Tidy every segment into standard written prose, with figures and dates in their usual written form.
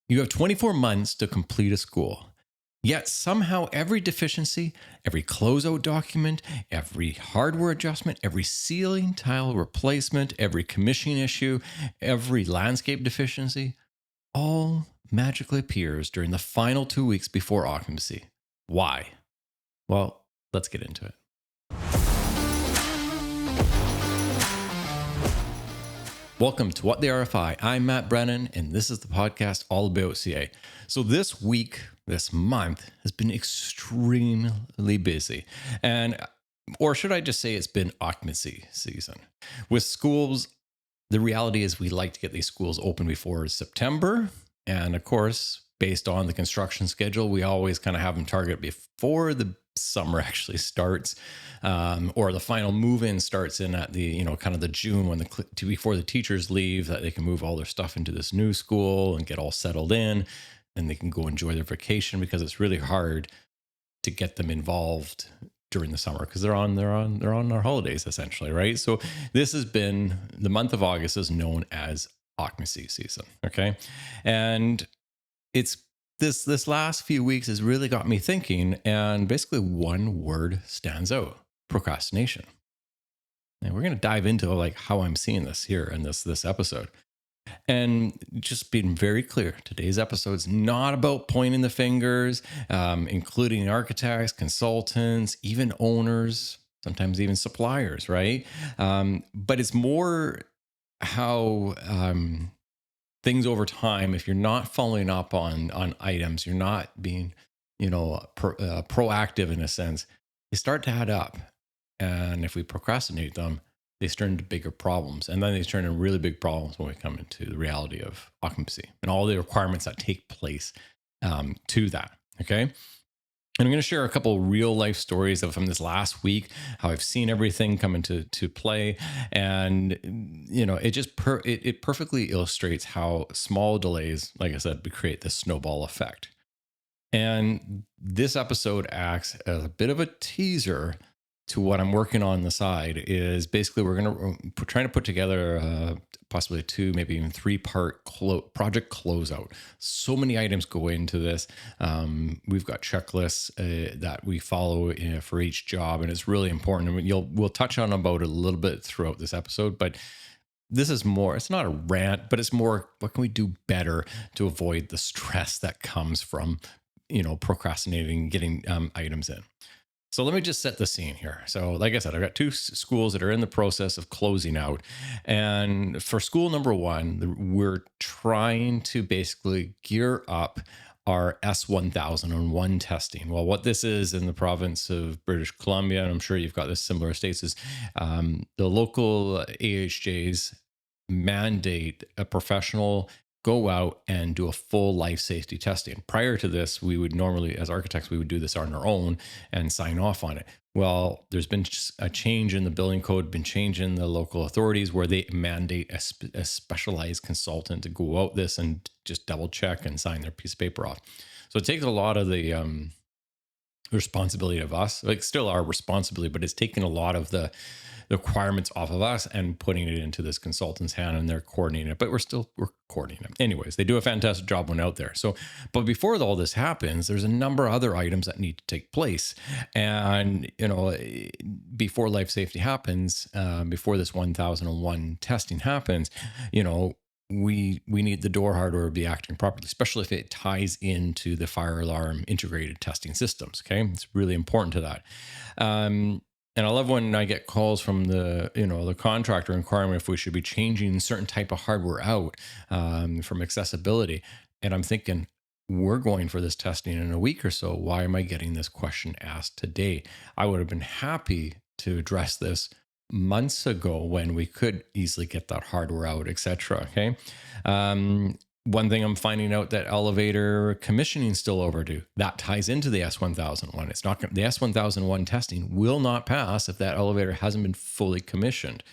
You have 24 months to complete a school. Yet somehow every deficiency, every closeout document, every hardware adjustment, every ceiling tile replacement, every commissioning issue, every landscape deficiency, all magically appears during the final 2 weeks before occupancy. Why? Well, let's get into it. Welcome to What the RFI. I'm Matt Brennan, and this is the podcast all about CA. So this week, this month has been extremely busy. Or should I just say it's been occupancy season. With schools, the reality is we like to get these schools open before September. And of course, based on the construction schedule, we always kind of have them target before the summer actually starts, or the final move-in starts in at the kind of the June when before the teachers leave, that they can move all their stuff into this new school and get all settled in, and they can go enjoy their vacation, because it's really hard to get them involved during the summer because they're on their holidays essentially, right? So this has been the month of August is known as occupancy season, okay, and it's this last few weeks has really got me thinking, and basically one word stands out: procrastination. And we're going to dive into like how I'm seeing this here in this episode. And just being very clear, today's episode is not about pointing the fingers, including architects, consultants, even owners, sometimes even suppliers, right? But it's more how things over time, if you're not following up on items, you're not being proactive in a sense, they start to add up. And if we procrastinate them, they turn into bigger problems, and then they turn into really big problems when we come into the reality of occupancy and all the requirements that take place to that. Okay. And I'm going to share a couple of real life stories from this last week, how I've seen everything come into play. And, it perfectly illustrates how small delays, like I said, create this snowball effect. And this episode acts as a bit of a teaser to what I'm working on the side. Is basically we're trying to put together possibly a 2, maybe even 3-part project closeout. So many items go into this. We've got checklists that we follow for each job, and it's really important. And we'll touch on about it a little bit throughout this episode, but this is more, it's not a rant, but it's more, what can we do better to avoid the stress that comes from, procrastinating and getting items in. So let me just set the scene here. So like I said, I've got 2 schools that are in the process of closing out. And for school number 1, we're trying to basically gear up our S1001 testing. Well, what this is in the province of British Columbia, and I'm sure you've got this similar states, is the local AHJs mandate a professional go out and do a full life safety testing. Prior to this, we would normally, as architects, we would do this on our own and sign off on it. Well, there's been a change in the building code, been change in the local authorities where they mandate a specialized consultant to go out this and just double check and sign their piece of paper off. So it takes a lot of the responsibility of us, like still our responsibility, but it's taking a lot of the requirements off of us and putting it into this consultant's hand, and they're coordinating it, but we're coordinating it. Anyways, they do a fantastic job when out there. So, but before all this happens, there's a number of other items that need to take place. And, before life safety happens, before this 1001 testing happens, we need the door hardware to be acting properly, especially if it ties into the fire alarm integrated testing systems. Okay. It's really important to that. And I love when I get calls from the contractor inquiring if we should be changing certain type of hardware out from accessibility. And I'm thinking, we're going for this testing in a week or so. Why am I getting this question asked today? I would have been happy to address this months ago when we could easily get that hardware out, etc. Okay. One thing I'm finding out, that elevator commissioning is still overdue. That ties into the S1001. It's not the S1001 testing will not pass if that elevator hasn't been fully commissioned.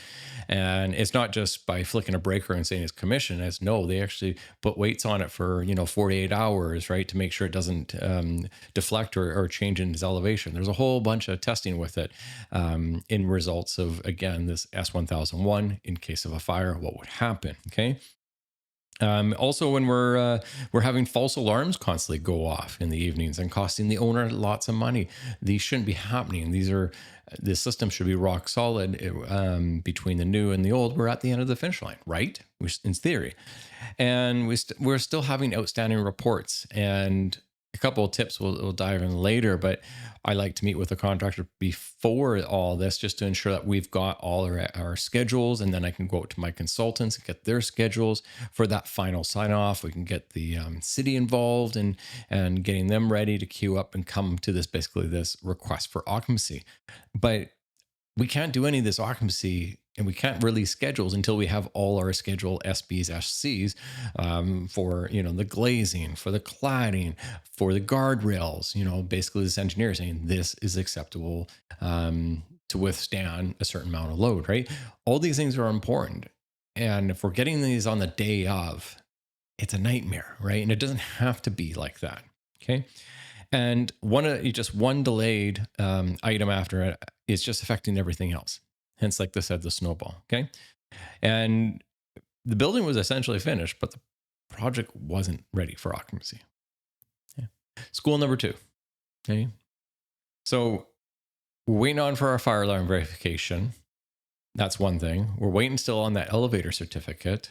And it's not just by flicking a breaker and saying it's commissioned. As no, they actually put weights on it for 48 hours, right, to make sure it doesn't deflect or change in its elevation. There's a whole bunch of testing with it in results of, again, this S1001. In case of a fire, what would happen? Okay. Also, when we're having false alarms constantly go off in the evenings and costing the owner lots of money, these shouldn't be happening. The system should be rock solid between the new and the old. We're at the end of the finish line, right? In theory, and we're still having outstanding reports. And a couple of tips we'll dive in later, but I like to meet with a contractor before all this just to ensure that we've got all our schedules, and then I can go out to my consultants and get their schedules for that final sign off. We can get the city involved and getting them ready to queue up and come to this request for occupancy. But we can't do any of this occupancy and we can't release schedules until we have all our schedule SBs, SCs for, the glazing, for the cladding, for the guardrails, basically this engineer saying this is acceptable to withstand a certain amount of load, right? All these things are important. And if we're getting these on the day of, it's a nightmare, right? And it doesn't have to be like that. Okay. And one delayed item after it is just affecting everything else. Hence, like they said, the snowball. Okay. And the building was essentially finished, but the project wasn't ready for occupancy. Yeah. School number 2. Okay. So we're waiting on for our fire alarm verification. That's one thing. We're waiting still on that elevator certificate.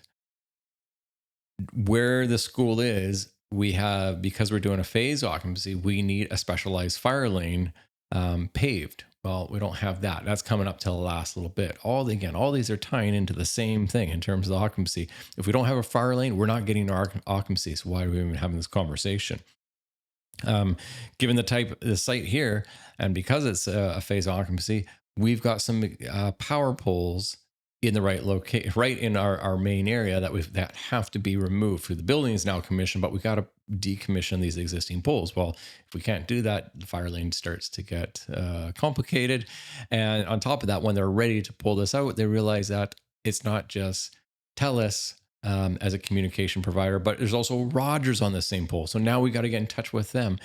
Where the school is, because we're doing a phase occupancy, we need a specialized fire lane paved. Well, we don't have that. That's coming up till the last little bit. All these are tying into the same thing in terms of the occupancy. If we don't have a fire lane, we're not getting our occupancy. So why are we even having this conversation? Given the site here, and because it's a phase occupancy, we've got some power poles in the right location, right in our main area that have to be removed. The building is now commissioned, but we got to decommission these existing poles. Well, if we can't do that, the fire lane starts to get complicated. And on top of that, when they're ready to pull this out, they realize that it's not just TELUS as a communication provider, but there's also Rogers on the same pole. So now we got to get in touch with them.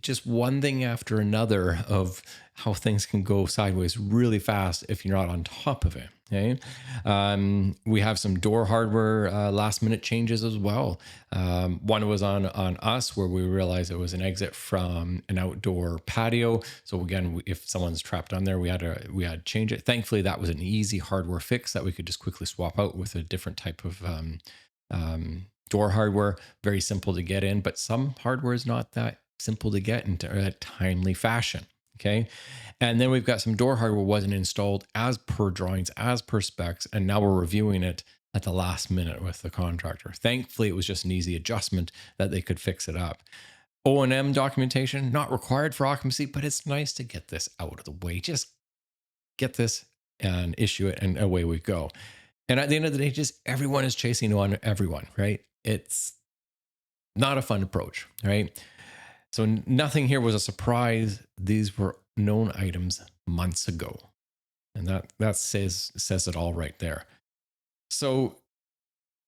Just one thing after another of how things can go sideways really fast if you're not on top of it. Okay. We have some door hardware last minute changes as well. One was on us where we realized it was an exit from an outdoor patio. So again, if someone's trapped on there, we had to change it. Thankfully, that was an easy hardware fix that we could just quickly swap out with a different type of door hardware. Very simple to get in, but some hardware is not that simple to get into a timely fashion. Okay. And then we've got some door hardware wasn't installed as per drawings, as per specs. And now we're reviewing it at the last minute with the contractor. Thankfully, it was just an easy adjustment that they could fix it up. O&M documentation, not required for occupancy, but it's nice to get this out of the way. Just get this and issue it and away we go. And at the end of the day, just everyone is chasing on everyone, right? It's not a fun approach, right? So nothing here was a surprise. These were known items months ago. And that says it all right there. So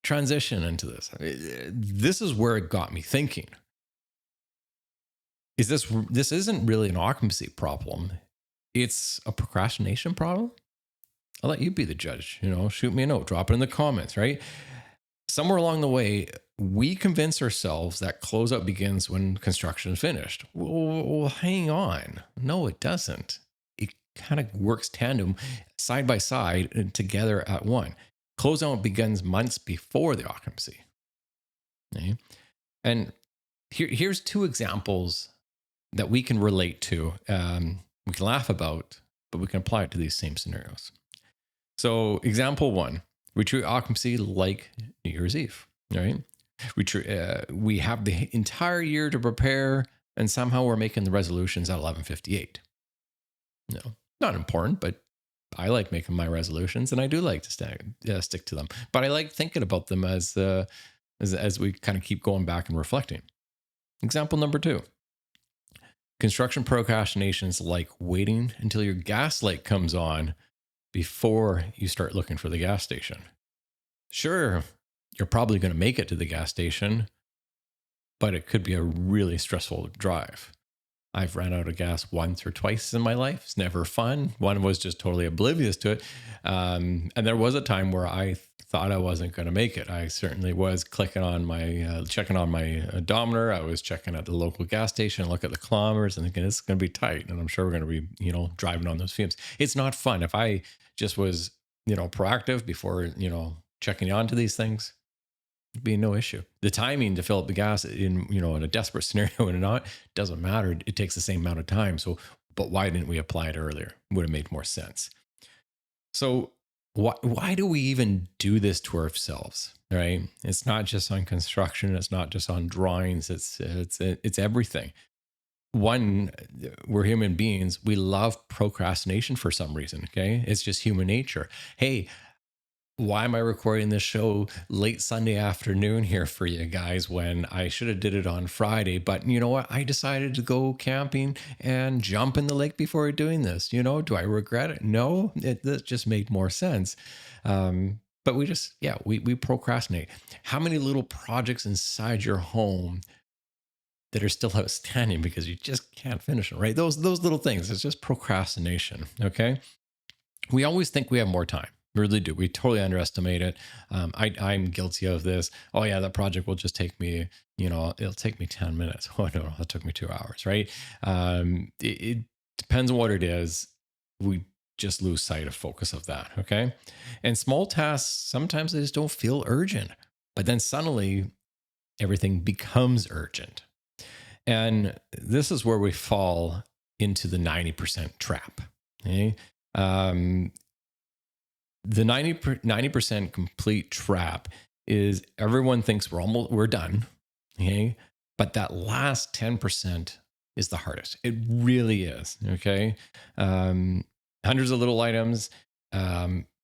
transition into this. This is where it got me thinking. This isn't really an occupancy problem. It's a procrastination problem. I'll let you be the judge. Shoot me a note, drop it in the comments, right? Somewhere along the way, we convince ourselves that closeout begins when construction is finished. Well, hang on. No, it doesn't. It kind of works tandem, side by side, and together at one. Closeout begins months before the occupancy. Okay? And here's 2 examples that we can relate to. We can laugh about, but we can apply it to these same scenarios. So example 1. We treat occupancy like New Year's Eve, right? We have the entire year to prepare, and somehow we're making the resolutions at 11:58. No, not important, but I like making my resolutions, and I do like to stick to them. But I like thinking about them as we kind of keep going back and reflecting. Example number 2. Construction procrastination is like waiting until your gas light comes on before you start looking for the gas station. Sure, you're probably going to make it to the gas station, but it could be a really stressful drive. I've ran out of gas once or twice in my life. It's never fun. One was just totally oblivious to it. And there was a time where I thought I wasn't going to make it. I certainly was clicking on my, checking on my odometer. I was checking at the local gas station, look at the kilometers and thinking it's going to be tight. And I'm sure we're going to be, driving on those fumes. It's not fun. If I just was, proactive before, checking on to these things, it'd be no issue. The timing to fill up the gas in a desperate scenario or not doesn't matter. It takes the same amount of time. So, but why didn't we apply it earlier? Would have made more sense. So, why do we even do this to ourselves? Right? It's not just on construction. It's not just on drawings. It's everything. One, we're human beings. We love procrastination for some reason. Okay, it's just human nature. Hey, why am I recording this show late Sunday afternoon here for you guys when I should have did it on Friday? But you know what? I decided to go camping and jump in the lake before doing this. Do I regret it? No, that just made more sense. But we just, yeah, we procrastinate. How many little projects inside your home that are still outstanding because you just can't finish them, right? Those little things. It's just procrastination. Okay. We always think we have more time. We really do. We totally underestimate it. I'm guilty of this. Oh yeah, that project will just take me, it'll take me 10 minutes. Oh no, that took me 2 hours, right? It depends on what it is. We just lose sight of focus of that. Okay. And small tasks, sometimes they just don't feel urgent, but then suddenly everything becomes urgent. And this is where we fall into the 90% trap. Okay. The 90% complete trap is everyone thinks we're done. Okay. But that last 10% is the hardest. It really is. Okay. Hundreds of little items.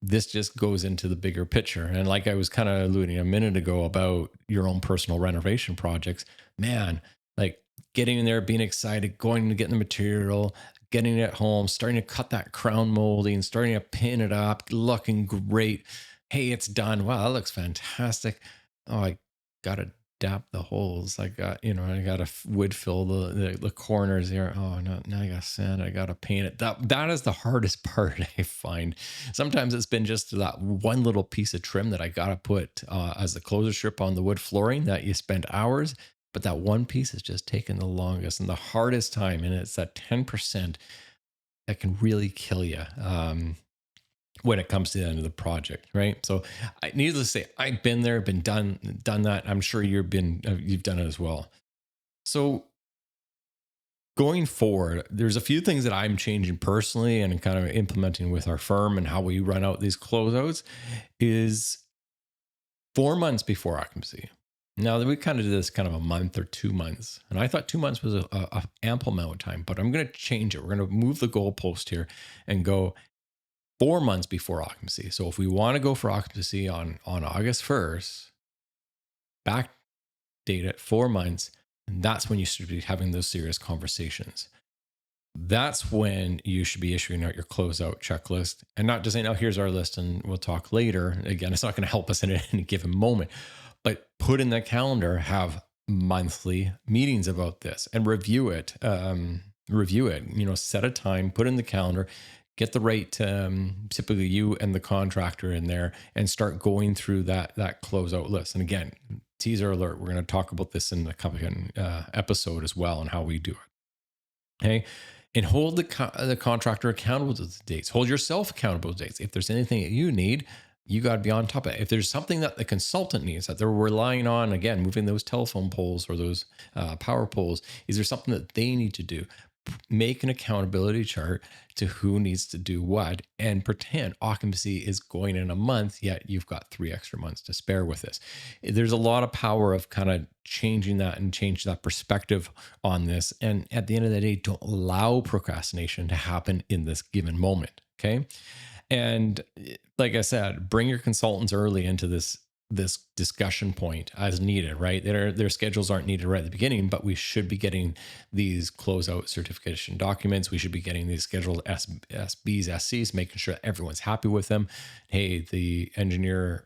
This just goes into the bigger picture. And like I was kind of alluding a minute ago about your own personal renovation projects, man, like getting in there, being excited, going to get the material, getting it home, starting to cut that crown molding, starting to pin it up, looking great. Hey, it's done. Wow, that looks fantastic. Oh, I got to dap the holes. I got to wood fill the corners here. Oh, no, now I got to sand. I got to paint it. That is the hardest part, I find. Sometimes it's been just that one little piece of trim that I got to put as the closure strip on the wood flooring that you spend hours. But that one piece is just taking the longest and the hardest time. And it's that 10% that can really kill you when it comes to the end of the project, right? So, needless to say, I've been there, been done that. I'm sure you've done it as well. So, going forward, there's a few things that I'm changing personally and kind of implementing with our firm and how we run out these closeouts is 4 months before occupancy. Now we kind of did this kind of a month or 2 months, and I thought 2 months was a ample amount of time. But I'm going to change it. We're going to move the goalpost here and go 4 months before occupancy. So if we want to go for occupancy on August 1st, backdate it 4 months, and that's when you should be having those serious conversations. That's when you should be issuing out your closeout checklist and not just saying, "Oh, here's our list, and we'll talk later." Again, it's not going to help us in any given moment. But put in the calendar, have monthly meetings about this and review it. Set a time, put in the calendar, get the right, typically you and the contractor in there and start going through that closeout list. And again, teaser alert, we're going to talk about this in the coming episode as well and how we do it. Okay. And hold the contractor accountable to the dates. Hold yourself accountable to dates. If there's anything that you need, you got to be on top of it. If there's something that the consultant needs that they're relying on, again, moving those telephone poles or those power poles, is there something that they need to do? Make an accountability chart to who needs to do what and pretend occupancy is going in a month, yet you've got 3 extra months to spare with this. There's a lot of power of kind of changing that and change that perspective on this. And at the end of the day, don't allow procrastination to happen in this given moment. Okay. And like I said, bring your consultants early into this discussion point as needed, right? Their schedules aren't needed right at the beginning, but we should be getting these closeout certification documents. We should be getting these scheduled SBs, SCs, making sure that everyone's happy with them. Hey, the engineer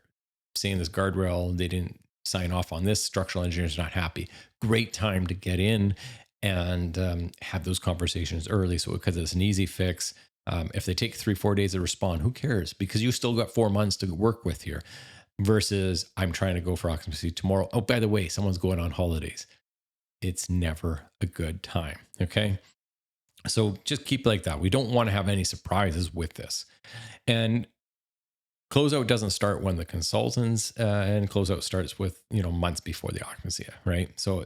saying this guardrail, they didn't sign off on this. Structural engineer's not happy. Great time to get in and have those conversations early. So because it's an easy fix. If they take 3-4 days to respond, who cares? Because you still got 4 months to work with here versus I'm trying to go for occupancy tomorrow. Oh, by the way, someone's going on holidays. It's never a good time. Okay. So just keep it like that. We don't want to have any surprises with this. And closeout doesn't start when the consultants and closeout starts with, months before the occupancy, right? So,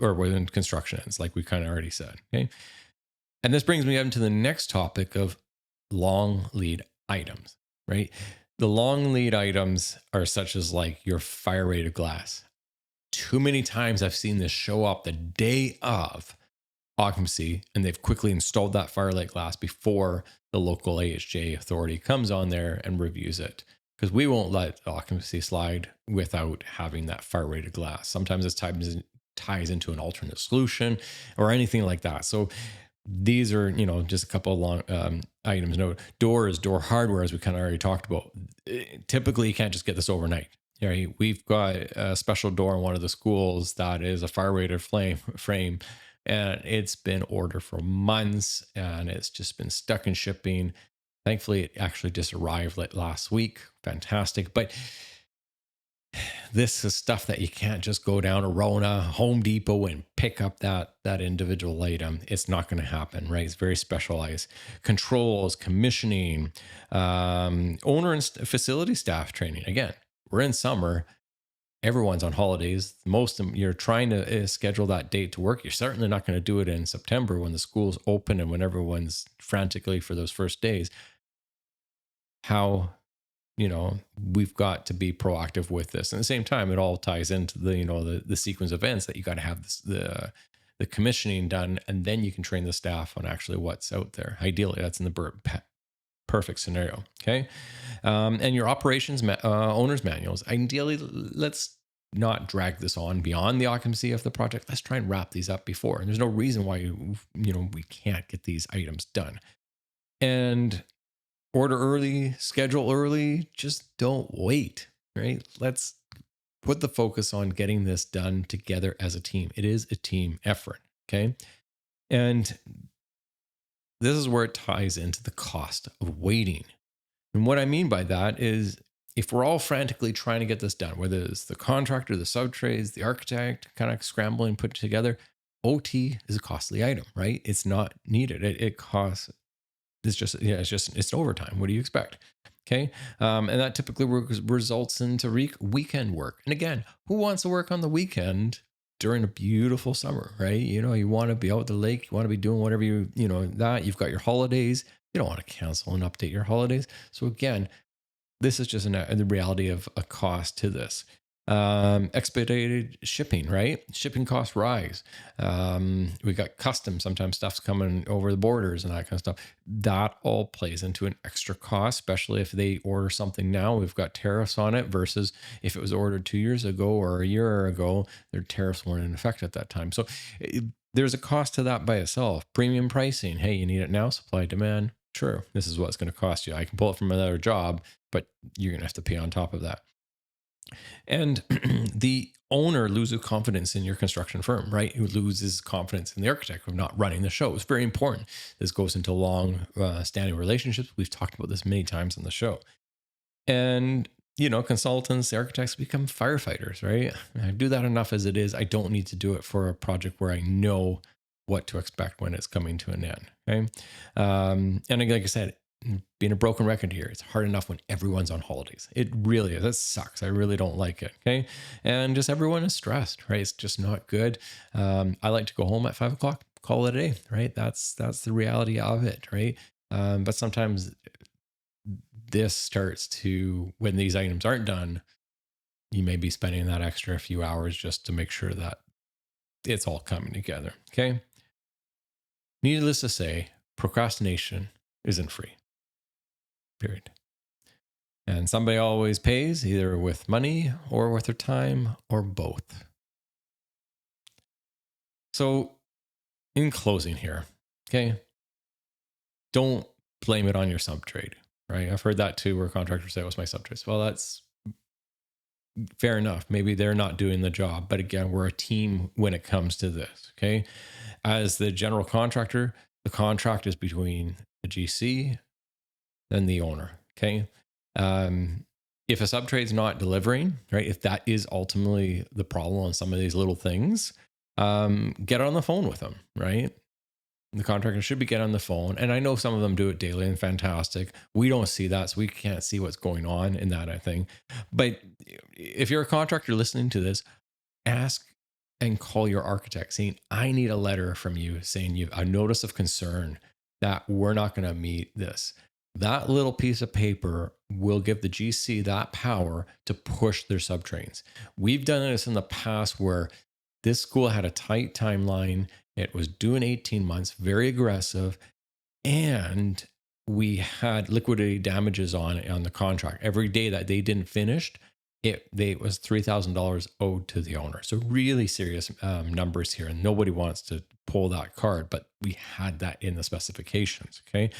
or when construction ends, like we kind of already said. Okay. And this brings me up to the next topic of long lead items, right? The long lead items are such as like your fire rated glass. Too many times I've seen this show up the day of occupancy and they've quickly installed that fire rate glass before the local AHJ authority comes on there and reviews it. Because we won't let the occupancy slide without having that fire rated glass. Sometimes it ties into an alternate solution or anything like that. So these are, just a couple of long items. No, door hardware, as we kind of already talked about. Typically, you can't just get this overnight. Right? We've got a special door in one of the schools that is a fire rated frame, and it's been ordered for months, and it's just been stuck in shipping. Thankfully, it actually just arrived last week. Fantastic, but this is stuff that you can't just go down to Rona, Home Depot, and pick up that individual item. It's not going to happen, right? It's very specialized. Controls, commissioning, owner and facility staff training. Again, we're in summer. Everyone's on holidays. You're trying to schedule that date to work. You're certainly not going to do it in September when the school's open and when everyone's frantically for those first days. How we've got to be proactive with this. At the same time, it all ties into the sequence of events that you got to have the commissioning done, and then you can train the staff on actually what's out there. Ideally, that's in the perfect scenario. Okay. And your operations owner's manuals. Ideally, let's not drag this on beyond the occupancy of the project. Let's try and wrap these up before. And there's no reason why we can't get these items done. And order early, schedule early, just don't wait, right? Let's put the focus on getting this done together as a team. It is a team effort, okay? And this is where it ties into the cost of waiting. And what I mean by that is if we're all frantically trying to get this done, whether it's the contractor, the subtrades, the architect, kind of scrambling, put together, OT is a costly item, right? It's not needed. It costs. It's overtime. What do you expect? Okay. And that typically results into weekend work. And again, who wants to work on the weekend during a beautiful summer, right? You want to be out at the lake, you want to be doing whatever you've got your holidays. You don't want to cancel and update your holidays. So again, this is just the reality of a cost to this. Expedited shipping, right? Shipping costs rise. We got customs. Sometimes stuff's coming over the borders and that kind of stuff. That all plays into an extra cost, especially if they order something now. We've got tariffs on it versus if it was ordered 2 years ago or a year ago, their tariffs weren't in effect at that time. So there's a cost to that by itself. Premium pricing. Hey, you need it now. Supply, demand. Sure, this is what it's going to cost you. I can pull it from another job, but you're going to have to pay on top of that. And the owner loses confidence in your construction firm, right? Who loses confidence in the architect of not running the show. It's very important. This goes into long standing relationships. We've talked about this many times on the show. And, consultants, the architects become firefighters, right? I do that enough as it is. I don't need to do it for a project where I know what to expect when it's coming to an end. Okay. And like I said, being a broken record here, it's hard enough when everyone's on holidays. It really is. That sucks. I really don't like it. Okay. And just everyone is stressed, right? It's just not good. I like to go home at 5 o'clock, call it a day, right? That's the reality of it, right? But sometimes this starts to, when these items aren't done, you may be spending that extra few hours just to make sure that it's all coming together. Okay. Needless to say, procrastination isn't free. Period. And somebody always pays either with money or with their time or both. So, in closing here, okay, don't blame it on your subtrade, right? I've heard that too, where contractors say, "What's my subtrade?" Well, fair enough. Maybe they're not doing the job. But again, we're a team when it comes to this. Okay. As the general contractor, the contract is between the GC and the owner. Okay. If a subtrade's not delivering, right, if that is ultimately the problem on some of these little things, get on the phone with them, right? The contractor should be getting on the phone. And I know some of them do it daily and fantastic. We don't see that, so we can't see what's going on in that, I think. But if you're a contractor listening to this, ask and call your architect saying, I need a letter from you saying you a notice of concern that we're not going to meet this. That little piece of paper will give the GC that power to push their subtrains. We've done this in the past where this school had a tight timeline. It was due in 18 months, very aggressive, and we had liquidated damages on the contract. Every day that they didn't finish, it was $3,000 owed to the owner. So really serious numbers here, and nobody wants to pull that card, but we had that in the specifications. Okay.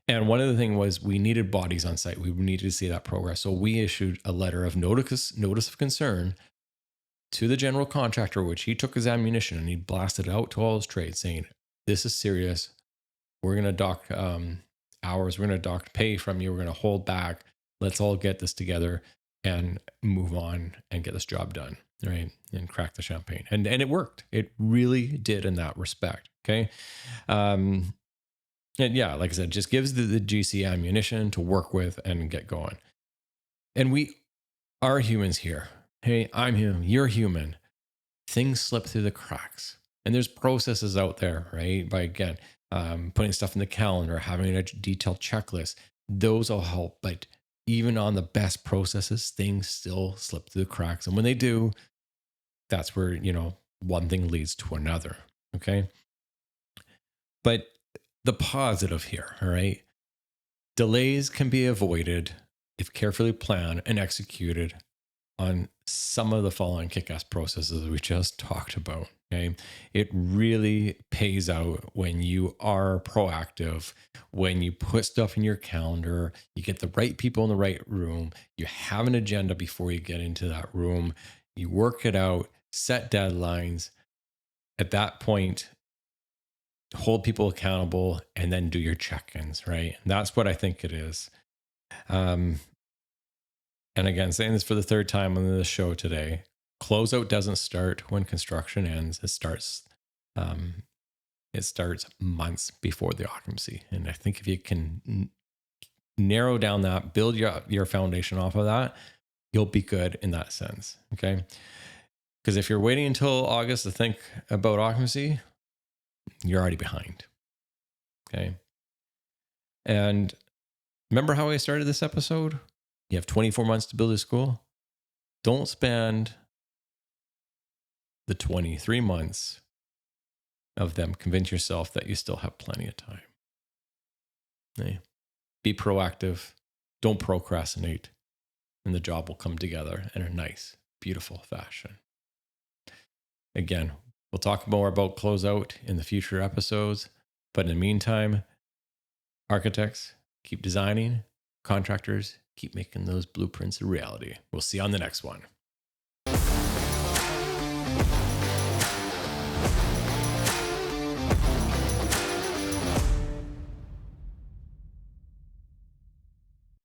And one of the things was we needed bodies on site. We needed to see that progress. So we issued a letter of notice of concern to the general contractor, which he took his ammunition and he blasted it out to all his trades saying, this is serious. We're going to dock hours. We're going to dock pay from you. We're going to hold back. Let's all get this together and move on and get this job done, right? And crack the champagne. And it worked. It really did in that respect. Okay. And yeah, like I said, just gives the GC ammunition to work with and get going. And we are humans here. Hey, I'm human. You're human. Things slip through the cracks. And there's processes out there, right? By again, putting stuff in the calendar, having a detailed checklist. Those will help. But even on the best processes, things still slip through the cracks. And when they do, that's where, one thing leads to another. Okay. But the positive here, all right? Delays can be avoided if carefully planned and executed on some of the following kick-ass processes we just talked about. Okay. It really pays out when you are proactive, when you put stuff in your calendar, you get the right people in the right room, you have an agenda before you get into that room, you work it out, set deadlines. At that point, hold people accountable and then do your check-ins, right? And that's what I think it is. And again, saying this for the third time on this show today, closeout doesn't start when construction ends. It starts months before the occupancy. And I think if you can narrow down that, build your foundation off of that, you'll be good in that sense. Okay. Because if you're waiting until August to think about occupancy, you're already behind. Okay. And remember how I started this episode? You have 24 months to build a school. Don't spend the 23 months of them. Convince yourself that you still have plenty of time. Okay. Be proactive. Don't procrastinate. And the job will come together in a nice, beautiful fashion. Again, we'll talk more about closeout in the future episodes. But in the meantime, architects, keep designing. Contractors, keep making those blueprints a reality. We'll see you on the next one.